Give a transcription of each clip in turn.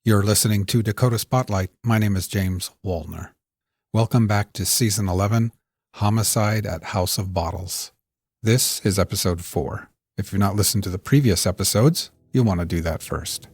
You're listening to Dakota Spotlight. My name is James Woolner. Welcome back to Season 11, Homicide at House of Bottles. This is Episode 4. If you've not listened to the previous episodes, you'll want to do that first.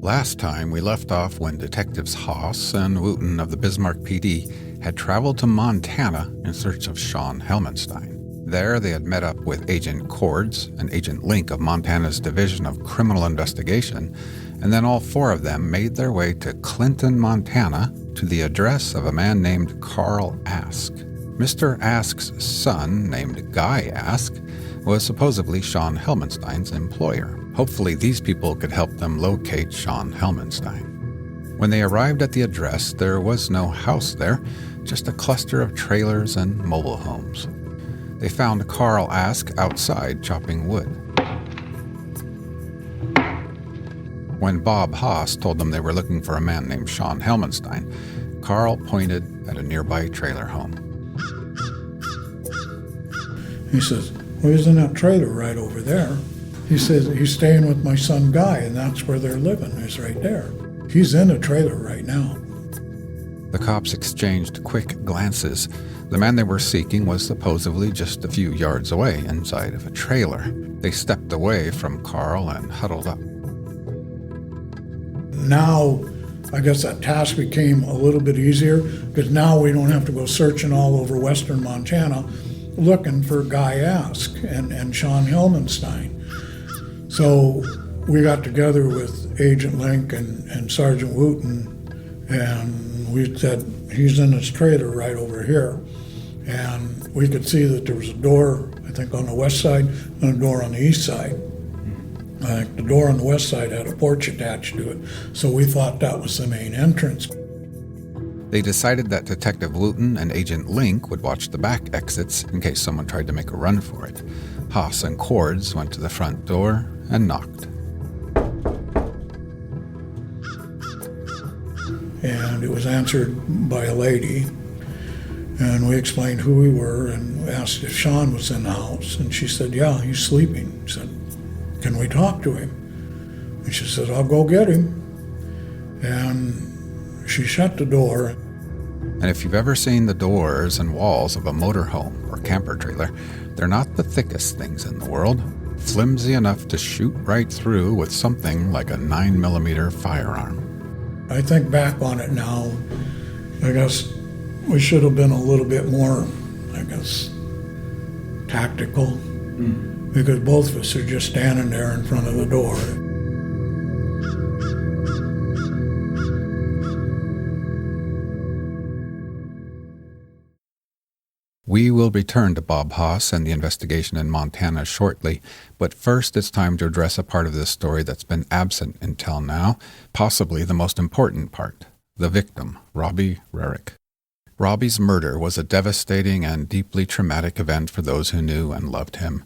Last time we left off when detectives Haas and Wooten of the Bismarck PD had traveled to Montana in search of Shawn Helmenstein. There they had met up with Agent Cords and Agent Link of Montana's Division of Criminal Investigation, and then all four of them made their way to Clinton, Montana, to the address of a man named Carl Ask. Mr. Ask's son, named Guy Ask, was supposedly Shawn Helmenstein's employer. Hopefully these people could help them locate Shawn Helmenstein. When they arrived at the address, there was no house there, just a cluster of trailers and mobile homes. They found Carl Ask outside chopping wood. When Bob Haas told them they were looking for a man named Shawn Helmenstein, Carl pointed at a nearby trailer home. He says, "Well, isn't that trailer right over there?" He says, "He's staying with my son Guy, and that's where they're living, is right there. He's in a trailer right now." The cops exchanged quick glances. The man they were seeking was supposedly just a few yards away inside of a trailer. They stepped away from Carl and huddled up. Now, I guess that task became a little bit easier because now we don't have to go searching all over western Montana looking for Guy Ask and Shawn Helmenstein. So we got together with Agent Link and Sergeant Wooten, and we said, "He's in his trailer right over here." And we could see that there was a door, I think, on the west side and a door on the east side. I think the door on the west side had a porch attached to it, so we thought that was the main entrance. They decided that Detective Wooten and Agent Link would watch the back exits in case someone tried to make a run for it. Haas and Cords went to the front door and knocked. And it was answered by a lady, and we explained who we were and asked if Shawn was in the house, and she said, "Yeah, he's sleeping." We said, "Can we talk to him?" And she said, "I'll go get him." And she shut the door. And if you've ever seen the doors and walls of a motorhome or camper trailer, they're not the thickest things in the world. Flimsy enough to shoot right through with something like a 9mm firearm. I think back on it now, I guess we should have been a little bit more, tactical, because both of us are just standing there in front of the door. We will return to Bob Haas and the investigation in Montana shortly, but first it's time to address a part of this story that's been absent until now, possibly the most important part, the victim, Robbie Rahrich. Robbie's murder was a devastating and deeply traumatic event for those who knew and loved him.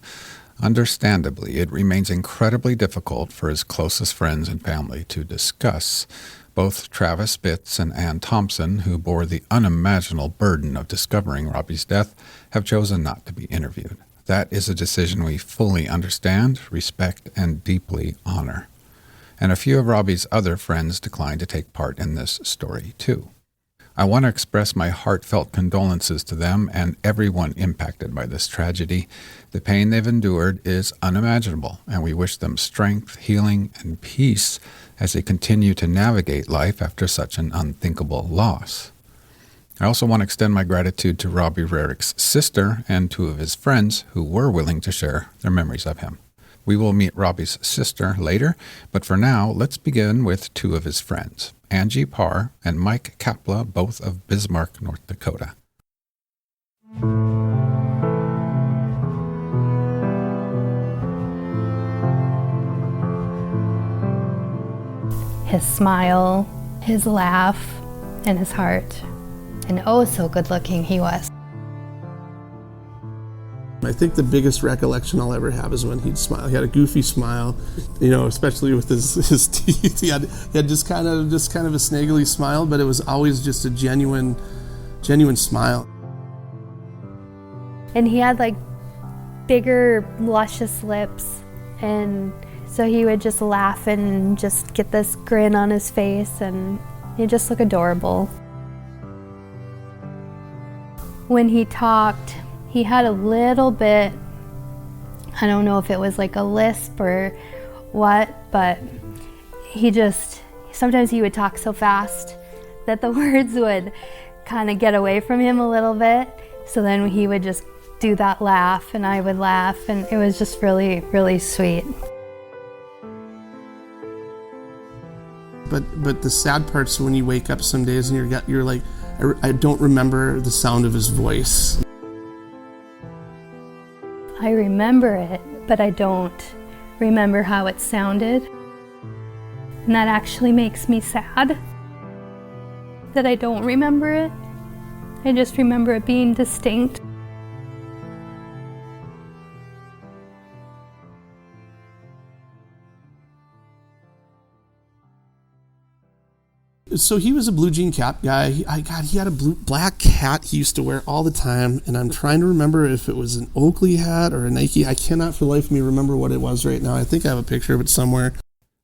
Understandably, it remains incredibly difficult for his closest friends and family to discuss. Both Travis Bitts and Ann Thompson, who bore the unimaginable burden of discovering Robbie's death, have chosen not to be interviewed. That is a decision we fully understand, respect, and deeply honor. And a few of Robbie's other friends declined to take part in this story, too. I want to express my heartfelt condolences to them and everyone impacted by this tragedy. The pain they've endured is unimaginable, and we wish them strength, healing, and peace as they continue to navigate life after such an unthinkable loss. I also want to extend my gratitude to Robbie Rahrich's sister and two of his friends who were willing to share their memories of him. We will meet Robbie's sister later, but for now, let's begin with two of his friends, Angie Parr and Mike Kapla, both of Bismarck, North Dakota. His smile, his laugh, and his heart. And oh, so good looking he was. I think the biggest recollection I'll ever have is when he'd smile. He had a goofy smile, you know, especially with his teeth. He had just kind of a snaggly smile, but it was always just a genuine smile. And he had like bigger, luscious lips. And so he would just laugh and just get this grin on his face, and he'd just look adorable. When he talked, he had a little bit, I don't know if it was like a lisp or what, but sometimes he would talk so fast that the words would kind of get away from him a little bit. So then he would just do that laugh and I would laugh, and it was just really, really sweet. But the sad part's when you wake up some days and you're like, I don't remember the sound of his voice. I remember it, but I don't remember how it sounded. And that actually makes me sad that I don't remember it. I just remember it being distinct. So he was a blue jean cap guy. He had a black hat he used to wear all the time, and I'm trying to remember if it was an Oakley hat or a Nike. I cannot for the life of me remember what it was right now. I think I have a picture of it somewhere.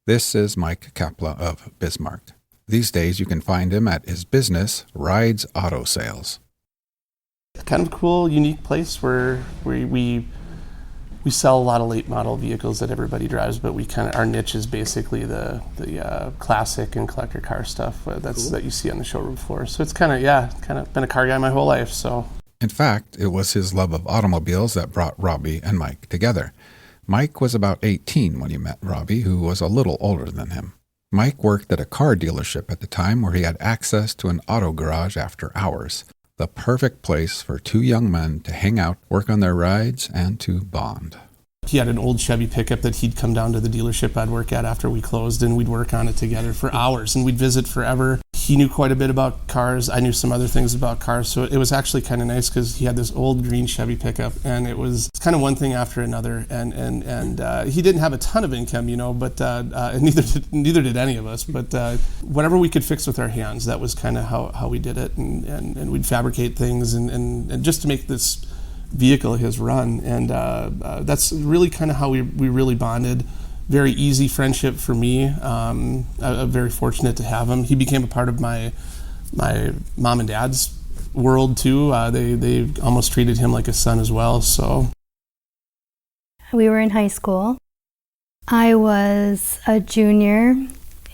This is Mike Kapla of Bismarck. These days you can find him at his business, Rides Auto Sales. Kind of cool, unique place where we sell a lot of late model vehicles that everybody drives, but our niche is basically the classic and collector car stuff that you see on the showroom floor. So it's kind of been a car guy my whole life. So in fact, it was his love of automobiles that brought Robbie and Mike together. Mike was about 18 when he met Robbie, who was a little older than him. Mike worked at a car dealership at the time where he had access to an auto garage after hours. The perfect place for two young men to hang out, work on their rides, and to bond. He had an old Chevy pickup that he'd come down to the dealership I'd work at after we closed, and we'd work on it together for hours, and we'd visit forever. He knew quite a bit about cars. I knew some other things about cars, so it was actually kind of nice because he had this old green Chevy pickup, and it was kind of one thing after another. And he didn't have a ton of income, but and neither did any of us. But whatever we could fix with our hands, that was kind of how we did it, and we'd fabricate things and just to make this vehicle his run, and that's really kind of how we really bonded. Very easy friendship for me. I'm very fortunate to have him. He became a part of my mom and dad's world too. They almost treated him like a son as well. So we were in high school. I was a junior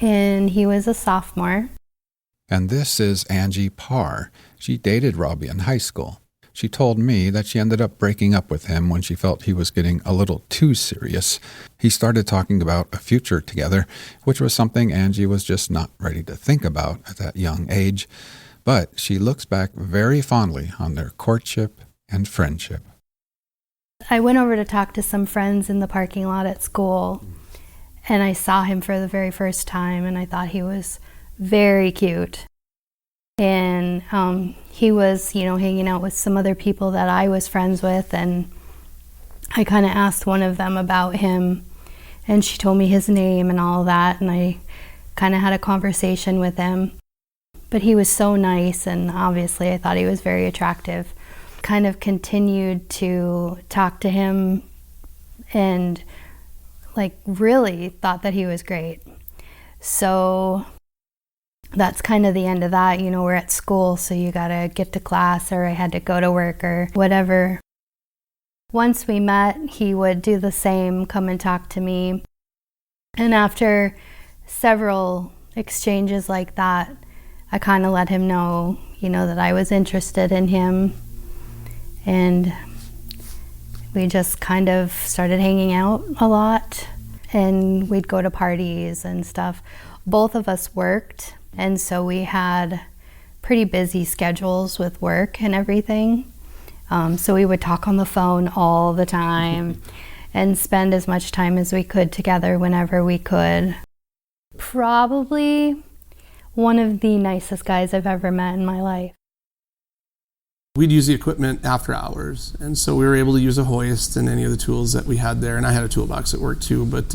and he was a sophomore. And this is Angie Parr. She dated Robbie in high school. She told me that she ended up breaking up with him when she felt he was getting a little too serious. He started talking about a future together, which was something Angie was just not ready to think about at that young age. But she looks back very fondly on their courtship and friendship. I went over to talk to some friends in the parking lot at school, and I saw him for the very first time, and I thought he was very cute. And he was, hanging out with some other people that I was friends with, and I kind of asked one of them about him, and she told me his name and all that, and I kind of had a conversation with him. But he was so nice, and obviously I thought he was very attractive. Kind of continued to talk to him and really thought that he was great. So that's kind of the end of that. We're at school, so you gotta get to class, or I had to go to work or whatever. Once we met, he would do the same, come and talk to me. And after several exchanges like that, I kind of let him know, that I was interested in him. And we just kind of started hanging out a lot, and we'd go to parties and stuff. Both of us worked, and so we had pretty busy schedules with work and everything. So we would talk on the phone all the time and spend as much time as we could together whenever we could. Probably one of the nicest guys I've ever met in my life. We'd use the equipment after hours, and so we were able to use a hoist and any of the tools that we had there, and I had a toolbox at work too, but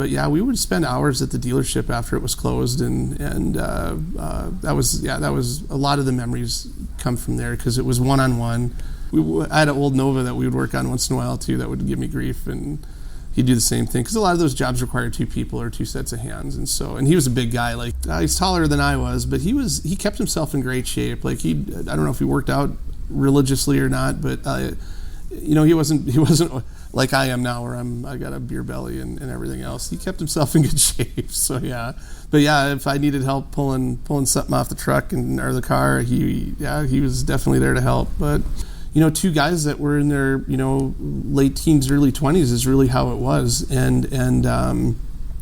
yeah, we would spend hours at the dealership after it was closed, and that was a lot of the memories come from there, because it was one-on-one. I had an old Nova that we would work on once in a while too that would give me grief, and he'd do the same thing because a lot of those jobs require 2 people or 2 sets of hands, and he was a big guy. Like he's taller than I was, but he kept himself in great shape. Like I don't know if he worked out religiously or not, but he wasn't like I am now, where I got a beer belly and everything else. He kept himself in good shape. So yeah, but yeah, if I needed help pulling something off the truck or the car, he was definitely there to help. But 2 guys that were in their late teens, early 20s is really how it was, and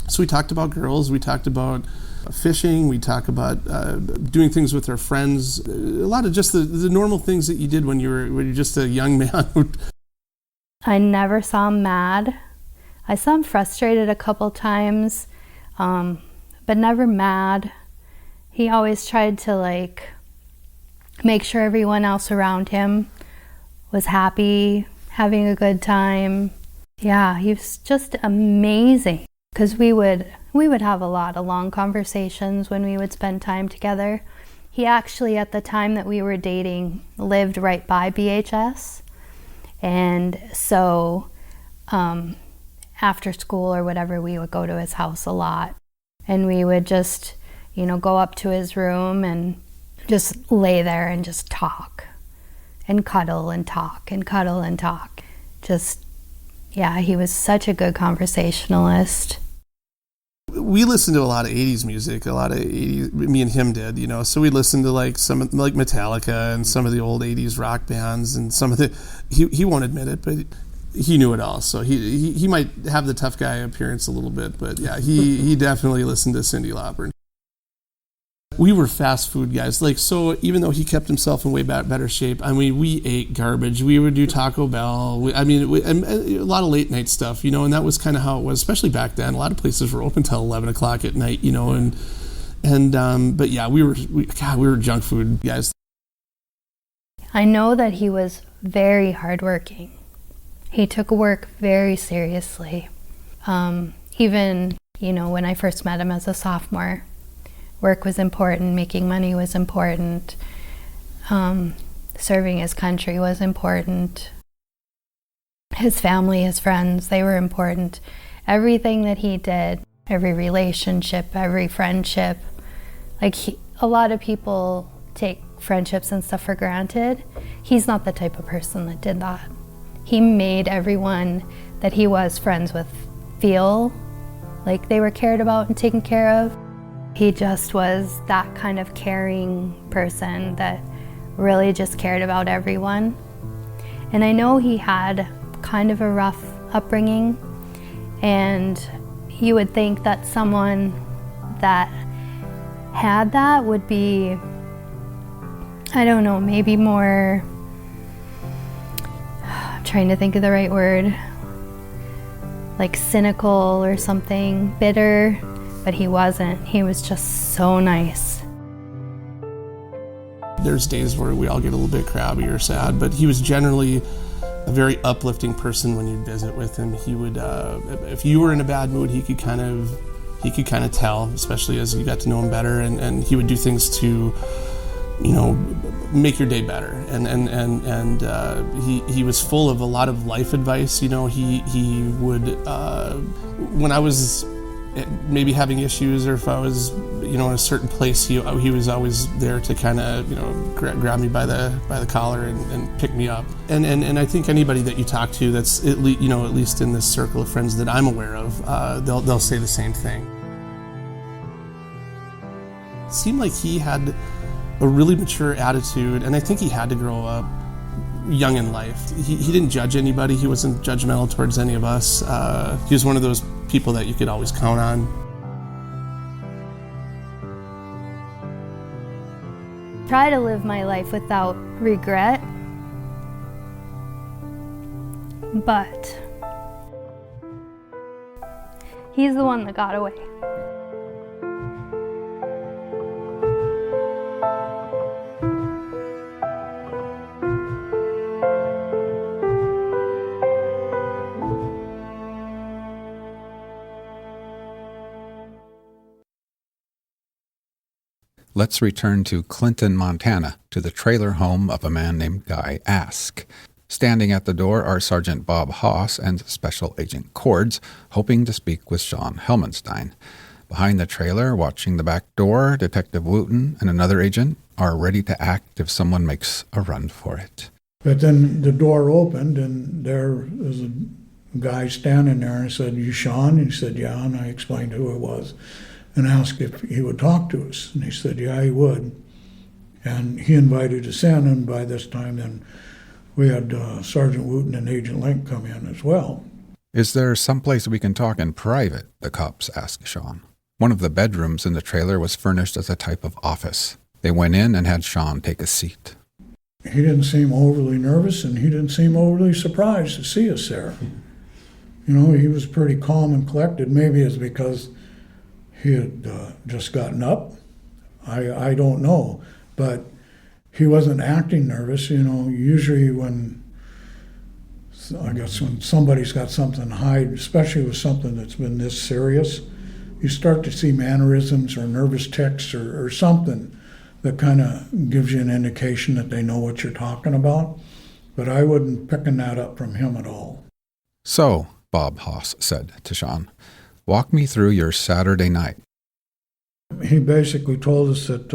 so we talked about girls, we talked about fishing, we talk about doing things with our friends, a lot of just the normal things that you did when you're just a young man. I never saw him mad. I saw him frustrated a couple times, but never mad. He always tried to make sure everyone else around him was happy, having a good time. Yeah, he was just amazing, because we would have a lot of long conversations when we would spend time together. He actually, at the time that we were dating, lived right by BHS. And so after school or whatever, we would go to his house a lot. And we would just, go up to his room and just lay there and just talk and cuddle and talk and cuddle and talk. He was such a good conversationalist. We listened to a lot of 80s music, me and him did, so we listened to some Metallica and some of the old 80s rock bands, and some of he won't admit it, but he knew it all. So he might have the tough guy appearance a little bit, but yeah, he definitely listened to Cyndi Lauper. We were fast food guys. So even though he kept himself in way better shape, we ate garbage. We would do Taco Bell. And a lot of late night stuff, and that was kind of how it was, especially back then. A lot of places were open till 11 o'clock at night, but yeah, we were junk food guys. I know that he was very hardworking. He took work very seriously. Even, when I first met him as a sophomore, work was important, making money was important, serving his country was important. His family, his friends, they were important. Everything that he did, every relationship, every friendship, a lot of people take friendships and stuff for granted. He's not the type of person that did that. He made everyone that he was friends with feel like they were cared about and taken care of. He just was that kind of caring person that really just cared about everyone. And I know he had kind of a rough upbringing, and you would think that someone that had that would be, I don't know, maybe more, I'm trying to think of the right word, cynical or something, bitter. But he wasn't. He was just so nice. There's days where we all get a little bit crabby or sad, but he was generally a very uplifting person when you'd visit with him. He would, if you were in a bad mood, he could kind of tell, especially as you got to know him better, and he would do things to, make your day better. And he was full of a lot of life advice. He would, when I was maybe having issues, or if I was, in a certain place, he was always there to kind of, grab me by the collar and pick me up. And I think anybody that you talk to that's at least in this circle of friends that I'm aware of, they'll say the same thing. It seemed like he had a really mature attitude, and I think he had to grow up young in life. He didn't judge anybody. He wasn't judgmental towards any of us. He was one of those people that you could always count on. Try to live my life without regret, but he's the one that got away. let's return to Clinton, Montana, to the trailer home of a man named Guy Ask. Standing at the door are Sergeant Bob Haas and Special Agent Cords, hoping to speak with Shawn Helmenstein. Behind the trailer, watching the back door, Detective Wooten and another agent are ready to act if someone makes a run for it. But then the door opened, and there was a guy standing there, and I said, "You Shawn?" And he said, "Yeah," and I explained who it was, and asked if he would talk to us, and he said, "Yeah, he would." And he invited us in, and by this time then we had Sergeant Wooten and Agent Link come in as well. Is there someplace we can talk in private? The cops asked Shawn. One of the bedrooms in the trailer was furnished as a type of office. They went in and had Shawn take a seat. He didn't seem overly nervous, and he didn't seem overly surprised to see us there. You know, he was pretty calm and collected. Maybe it's because he had just gotten up. I don't know. But he wasn't acting nervous. You know, usually when somebody's got something to hide, especially with something that's been this serious, you start to see mannerisms or nervous tics or something that kind of gives you an indication that they know what you're talking about. But I wasn't picking that up from him at all. So, Bob Haas said to Shawn, walk me through your Saturday night. He basically told us that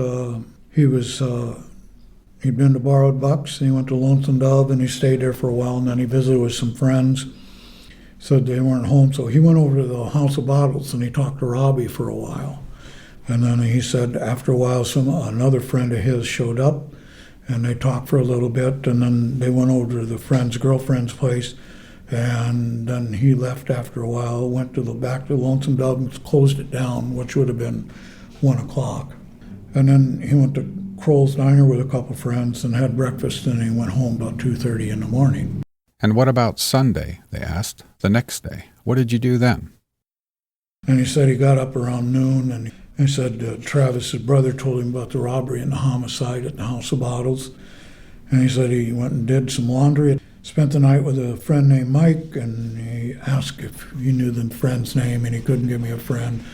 he'd been to Borrowed Bucks, and he went to Lonesome Dove, and he stayed there for a while, and then he visited with some friends. Said they weren't home, so he went over to the House of Bottles, and he talked to Robbie for a while. And then he said after a while another friend of his showed up, and they talked for a little bit, and then they went over to the girlfriend's place, and then he left after a while, went back to Lonesome Dove and closed it down, which would have been 1 o'clock. And then he went to Kroll's Diner with a couple friends and had breakfast, and he went home about 2:30 in the morning. And what about Sunday, they asked, the next day? What did you do then? And he said he got up around noon, and he said Travis's brother told him about the robbery and the homicide at the House of Bottles. And he said he went and did some laundry, spent the night with a friend named Mike, and he asked if he knew the friend's name, and he couldn't give me a friend.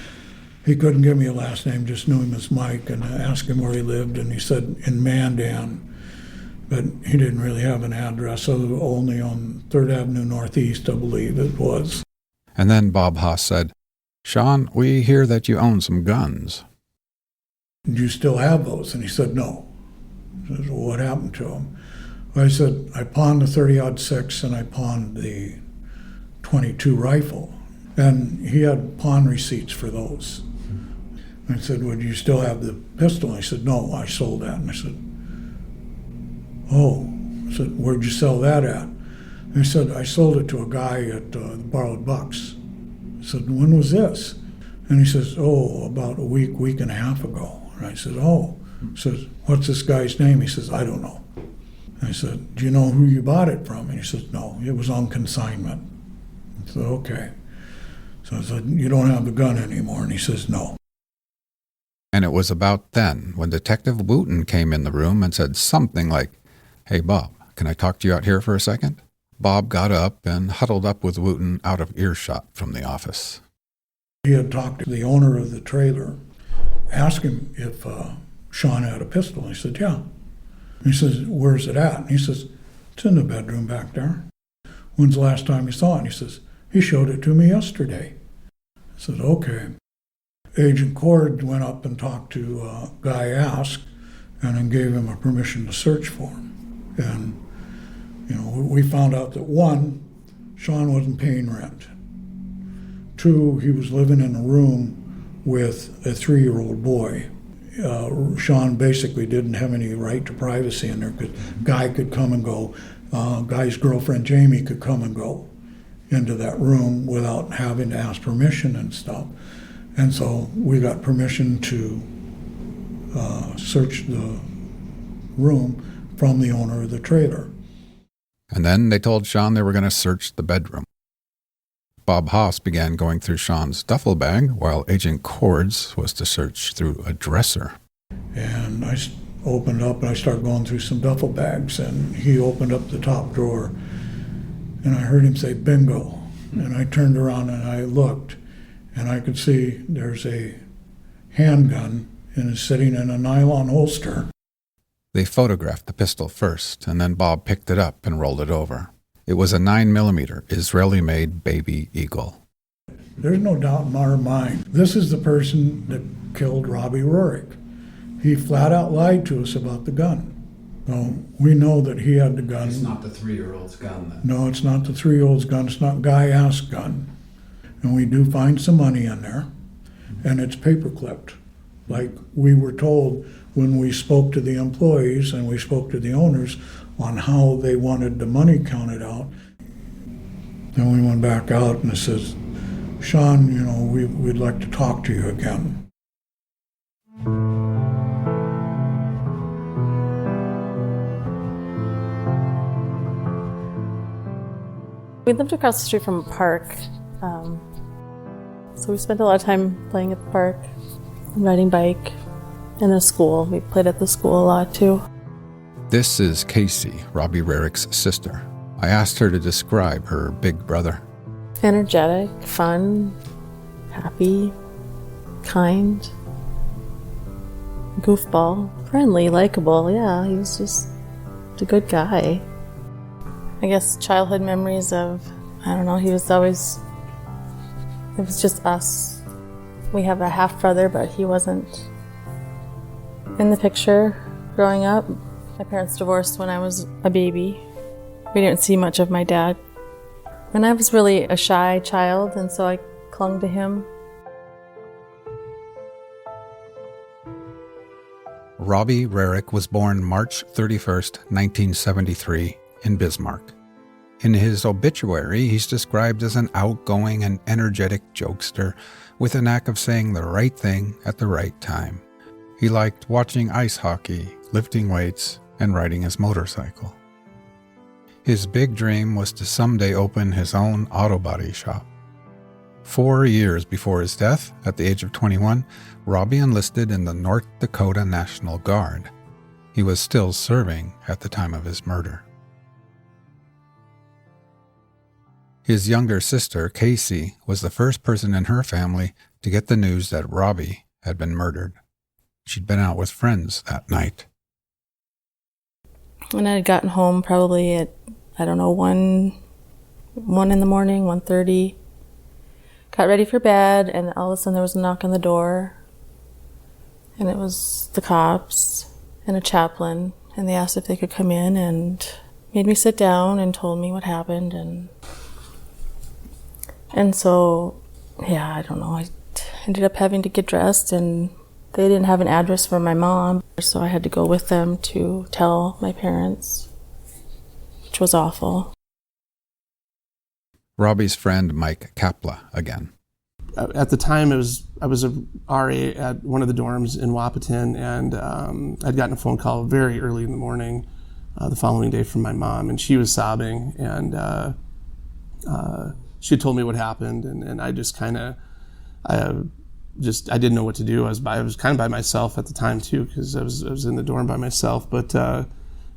He couldn't give me a last name, just knew him as Mike, and I asked him where he lived, and he said in Mandan, but he didn't really have an address, so only on 3rd Avenue Northeast, I believe it was. And then Bob Haas said, Shawn, we hear that you own some guns. Do you still have those? And he said, no. I said, well, what happened to them? Well, I said, I pawned the 30-06 and I pawned the 22 rifle. And he had pawn receipts for those. I said, well, do you still have the pistol? And he said, no, I sold that. And I said, oh. I said, where'd you sell that at? And he said, I sold it to a guy at the Borrowed Bucks. I said, when was this? And he says, oh, about a week and a half ago. And I said, oh. He says, what's this guy's name? He says, I don't know. And I said, do you know who you bought it from? And he says, no, it was on consignment. I said, okay. So I said, you don't have the gun anymore? And he says, no. And it was about then when Detective Wooten came in the room and said something like, hey, Bob, can I talk to you out here for a second? Bob got up and huddled up with Wooten out of earshot from the office. He had talked to the owner of the trailer, asked him if Shawn had a pistol. He said, yeah. He says, where's it at? And he says, it's in the bedroom back there. When's the last time you saw it? And he says, he showed it to me yesterday. I said, okay. Agent Cord went up and talked to Guy Ask and then gave him a permission to search for him. And, you know, we found out that 1, Shawn wasn't paying rent. 2, he was living in a room with a 3-year-old boy. Shawn basically didn't have any right to privacy in there because Guy could come and go. Guy's girlfriend, Jamie, could come and go into that room without having to ask permission and stuff. And so we got permission to search the room from the owner of the trailer. And then they told Shawn they were going to search the bedroom. Bob Haas began going through Shawn's duffel bag, while Agent Cords was to search through a dresser. And I opened up and I started going through some duffel bags, and he opened up the top drawer, and I heard him say, bingo. And I turned around and I looked, and I could see there's a handgun and is sitting in a nylon holster. They photographed the pistol first, and then Bob picked it up and rolled it over. It was a 9mm Israeli-made baby eagle. There's no doubt in our mind, this is the person that killed Robbie Rahrich. He flat out lied to us about the gun. So we know that he had the gun. It's not the 3-year-old's gun then? No, it's not the 3-year-old's gun. It's not Guy Ask's gun. And we do find some money in there, and it's paper clipped. Like we were told when we spoke to the employees and we spoke to the owners on how they wanted the money counted out. Then we went back out and it says, Shawn, we'd like to talk to you again. We lived across the street from a park, so we spent a lot of time playing at the park, riding bike, and the school. We played at the school a lot too. This is Casey, Robbie Rahrich's sister. I asked her to describe her big brother. Energetic, fun, happy, kind, goofball, friendly, likable. Yeah, he was just a good guy. I guess childhood memories of, he was always, it was just us. We have a half brother, but he wasn't in the picture growing up. My parents divorced when I was a baby. We didn't see much of my dad. And I was really a shy child, and so I clung to him. Robbie Rahrich was born March 31st, 1973, in Bismarck. In his obituary, he's described as an outgoing and energetic jokester with a knack of saying the right thing at the right time. He liked watching ice hockey, lifting weights, and riding his motorcycle. His big dream was to someday open his own auto body shop. 4 years before his death, at the age of 21, Robbie enlisted in the North Dakota National Guard. He was still serving at the time of his murder. His younger sister, Casey, was the first person in her family to get the news that Robbie had been murdered. She'd been out with friends that night. And I had gotten home probably at, 1 in the morning, 1:30. Got ready for bed, and all of a sudden there was a knock on the door. And it was the cops and a chaplain, and they asked if they could come in and made me sit down and told me what happened. And so, I ended up having to get dressed, and they didn't have an address for my mom, so I had to go with them to tell my parents, which was awful. Robbie's friend Mike Kapla again. At the time, I was a RA at one of the dorms in Wahpeton, and I'd gotten a phone call very early in the morning the following day from my mom, and she was sobbing, and she had told me what happened, and I just I didn't know what to do. I was kind of by myself at the time too, because I was in the dorm by myself. But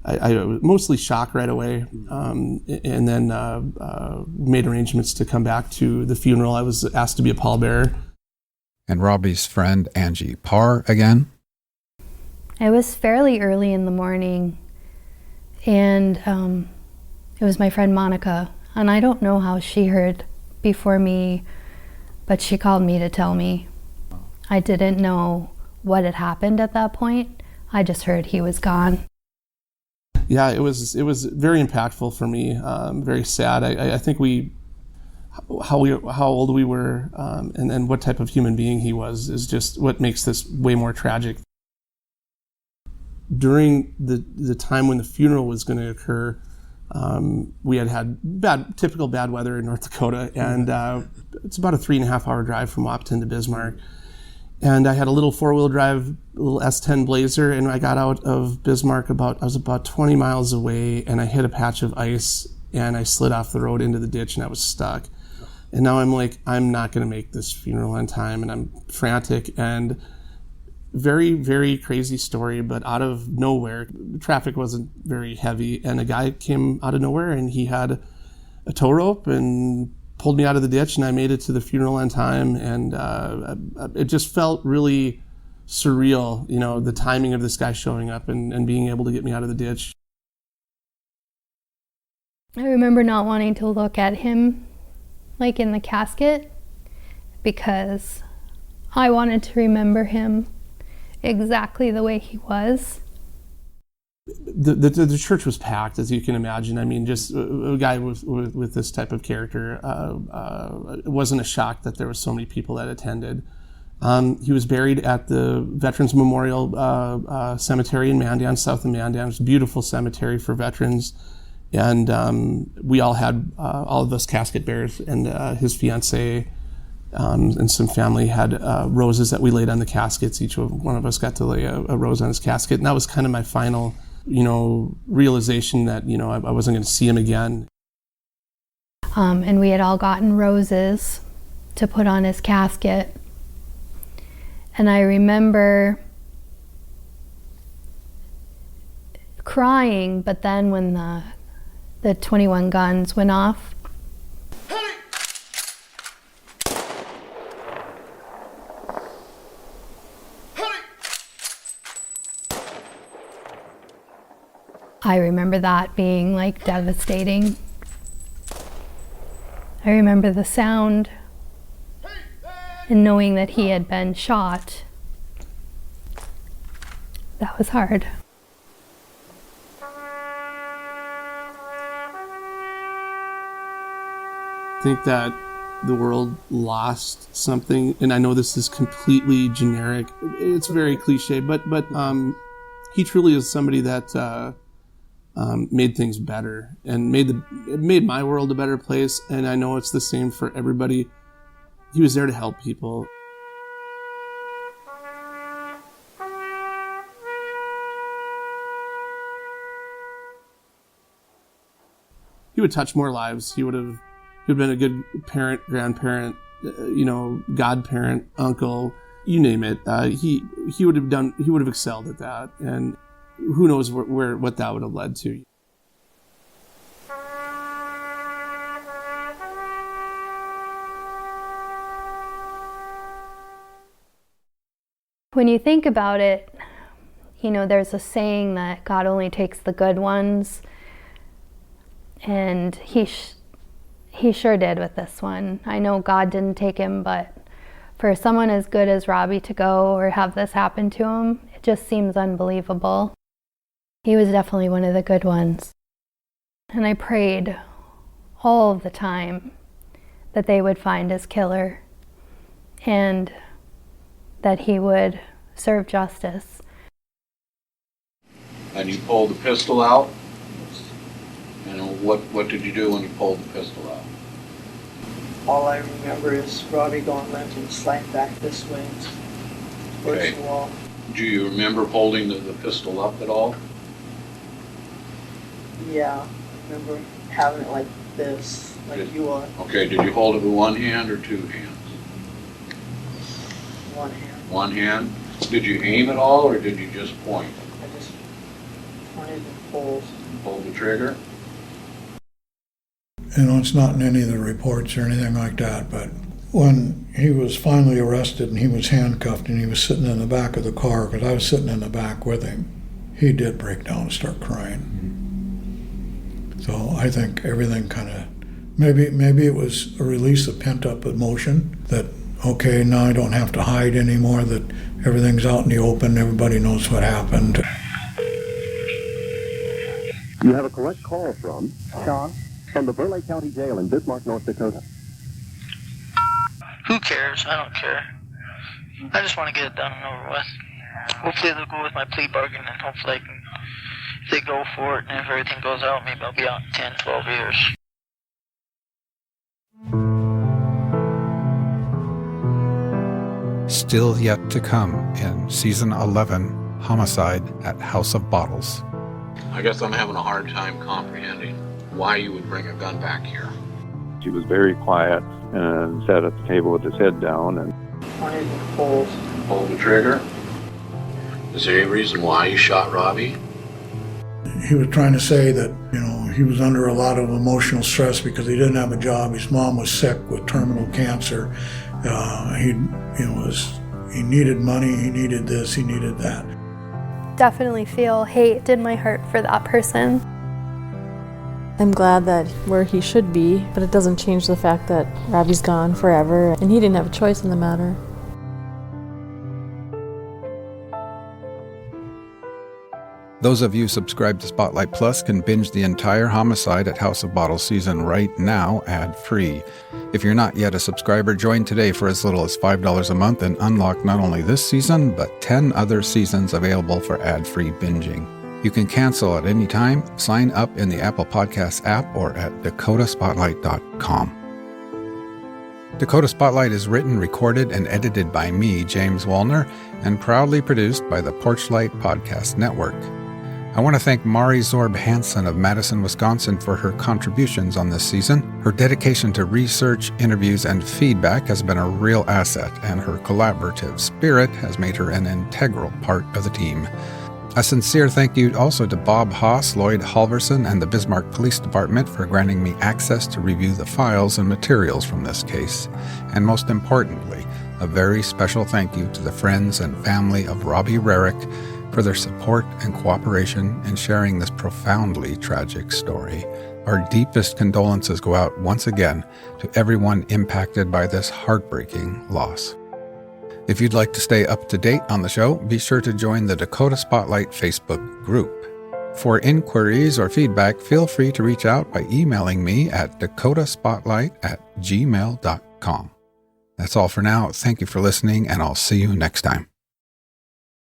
I was mostly shocked right away, and then made arrangements to come back to the funeral. I was asked to be a pallbearer. And Robbie's friend Angie Parr again. It was fairly early in the morning, and it was my friend Monica. And I don't know how she heard before me, but she called me to tell me. I didn't know what had happened at that point. I just heard he was gone. Yeah, it was very impactful for me. Very sad. I think how old we were, and what type of human being he was is just what makes this way more tragic. During the time when the funeral was going to occur, we had typical bad weather in North Dakota, and it's about a 3.5-hour drive from Wahpeton to Bismarck. And I had a little 4-wheel drive, little S10 Blazer, and I got out of Bismarck I was about 20 miles away, and I hit a patch of ice, and I slid off the road into the ditch, and I was stuck. And now I'm like, I'm not going to make this funeral on time, and I'm frantic, and very, very crazy story, but out of nowhere, traffic wasn't very heavy, and a guy came out of nowhere, and he had a tow rope and pulled me out of the ditch, and I made it to the funeral on time, and it just felt really surreal, the timing of this guy showing up and being able to get me out of the ditch. I remember not wanting to look at him like in the casket because I wanted to remember him exactly the way he was. The church was packed, as you can imagine. I mean, just a guy with this type of character. It wasn't a shock that there were so many people that attended. He was buried at the Veterans Memorial Cemetery in Mandan, south of Mandan. It's a beautiful cemetery for veterans. And we all had, all of us casket bearers, and his fiancée and some family had roses that we laid on the caskets. Each one of us got to lay a rose on his casket. And that was kind of my final, realization that, I wasn't going to see him again. And we had all gotten roses to put on his casket. And I remember crying, but then when the 21 guns went off, I remember that being like devastating. I remember the sound and knowing that he had been shot. That was hard. I think that the world lost something, and I know this is completely generic. It's very cliche, but he truly is somebody that made things better and made my world a better place. And I know it's the same for everybody. He was there to help people. He would touch more lives. He would have been a good parent, grandparent, godparent, uncle, you name it. He would have excelled at that, and who knows what that would have led to. When you think about it, there's a saying that God only takes the good ones, and he sure did with this one. I know God didn't take him, but for someone as good as Robbie to go or have this happen to him, it just seems unbelievable. He was definitely one of the good ones. And I prayed all the time that they would find his killer and that he would serve justice. And you pulled the pistol out? And what did you do when you pulled the pistol out? All I remember is Robbie going limp and sliding back this way towards the wall. Do you remember holding the pistol up at all? Yeah, I remember having it like this, you are. Okay, did you hold it with one hand or two hands? One hand. One hand? Did you aim at all, or did you just point? I just pointed and pulled. Pulled the trigger? It's not in any of the reports or anything like that, but when he was finally arrested and he was handcuffed and he was sitting in the back of the car, because I was sitting in the back with him, he did break down and start crying. So I think everything kind of, maybe it was a release of pent-up emotion that, okay, now I don't have to hide anymore, that everything's out in the open, everybody knows what happened. You have a correct call from Shawn? From the Burleigh County Jail in Bismarck, North Dakota. Who cares? I don't care. I just want to get it done and over with. Hopefully they'll go with my plea bargain, and hopefully if they go for it and if everything goes out, maybe I'll be out in 10, 12 years. Still yet to come in Season 11, Homicide at House of Bottles. I guess I'm having a hard time comprehending why you would bring a gun back here. He was very quiet and sat at the table with his head down and Pointed and pulled. Pulled the trigger? Is there any reason why you shot Robbie? He was trying to say that, he was under a lot of emotional stress because he didn't have a job. His mom was sick with terminal cancer. He was He needed money, he needed this, he needed that. Definitely feel hate in my heart for that person. I'm glad that where he should be, but it doesn't change the fact that Robbie's gone forever, and he didn't have a choice in the matter. Those of you subscribed to Spotlight Plus can binge the entire Homicide at House of Bottles season right now, ad-free. If you're not yet a subscriber, join today for as little as $5 a month and unlock not only this season, but 10 other seasons available for ad-free binging. You can cancel at any time. Sign up in the Apple Podcasts app or at dakotaspotlight.com. Dakota Spotlight is written, recorded, and edited by me, James Wallner, and proudly produced by the Porchlight Podcast Network. I want to thank Mari Zorb Hansen of Madison, Wisconsin for her contributions on this season. Her dedication to research, interviews, and feedback has been a real asset, and her collaborative spirit has made her an integral part of the team. A sincere thank you also to Bob Haas, Lloyd Halverson, and the Bismarck Police Department for granting me access to review the files and materials from this case. And most importantly, a very special thank you to the friends and family of Robbie Rahrich for their support and cooperation in sharing this profoundly tragic story. Our deepest condolences go out once again to everyone impacted by this heartbreaking loss. If you'd like to stay up to date on the show, be sure to join the Dakota Spotlight Facebook group. For inquiries or feedback, feel free to reach out by emailing me at dakotaspotlight@gmail.com. That's all for now. Thank you for listening, and I'll see you next time.